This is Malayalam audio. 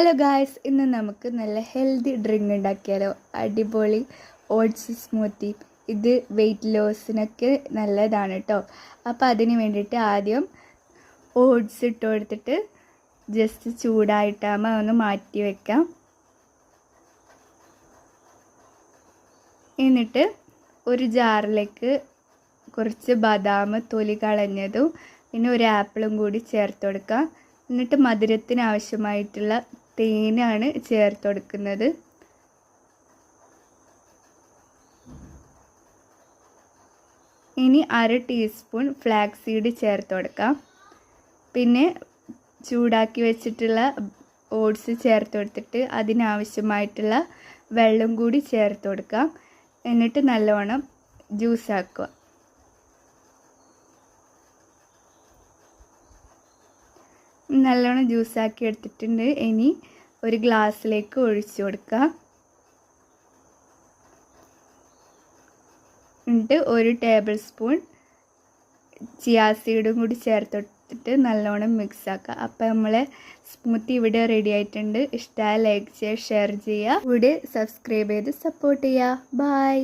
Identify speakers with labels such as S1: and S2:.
S1: ഹലോ ഗായ്സ്, ഇന്ന് നമുക്ക് നല്ല ഹെൽത്തി ഡ്രിങ്ക് ഉണ്ടാക്കിയാലോ. അടിപൊളി ഓട്സ് സ്മൂത്തി. ഇത് വെയിറ്റ് ലോസിനൊക്കെ നല്ലതാണ് കേട്ടോ. അപ്പോൾ അതിന് വേണ്ടിയിട്ട് ആദ്യം ഓട്സ് ഇട്ട് കൊടുത്തിട്ട് ജസ്റ്റ് ചൂടായിട്ടാകുമ്പോൾ ഒന്ന് മാറ്റി വെക്കാം. എന്നിട്ട് ഒരു ജാറിലേക്ക് കുറച്ച് ബദാം തൊലി കളഞ്ഞതും പിന്നെ ഒരു ആപ്പിളും കൂടി ചേർത്ത് കൊടുക്കാം. എന്നിട്ട് മധുരത്തിന് ആവശ്യമായിട്ടുള്ള തേനാണ് ചേർത്ത് കൊടുക്കുന്നത്. ഇനി 1/2 ടീസ്പൂൺ ഫ്ലാക്സ് സീഡ് ചേർത്ത് കൊടുക്കാം. പിന്നെ ചൂടാക്കി വെച്ചിട്ടുള്ള ഓട്സ് ചേർത്ത് കൊടുത്തിട്ട് അതിനാവശ്യമായിട്ടുള്ള വെള്ളം കൂടി ചേർത്ത് കൊടുക്കാം. എന്നിട്ട് നല്ലോണം ജ്യൂസ് ആക്കുക. നല്ലോണം ജ്യൂസാക്കി എടുത്തിട്ടുണ്ട്. ഇനി ഒരു ഗ്ലാസ്സിലേക്ക് ഒഴിച്ചു കൊടുക്കാം. എന്നിട്ട് 1 ടേബിൾ സ്പൂൺ ചിയാ സീഡും കൂടി ചേർത്ത് കൊടുത്തിട്ട് നല്ലോണം മിക്സ് ആക്കുക. അപ്പോൾ നമ്മളെ സ്മൂത്തി ഇവിടെ റെഡി ആയിട്ടുണ്ട്. ഇഷ്ടമായ ലൈക്ക് ചെയ്യുക, ഷെയർ ചെയ്യുക, ഇവിടെ സബ്സ്ക്രൈബ് ചെയ്ത് സപ്പോർട്ട് ചെയ്യുക. ബൈ.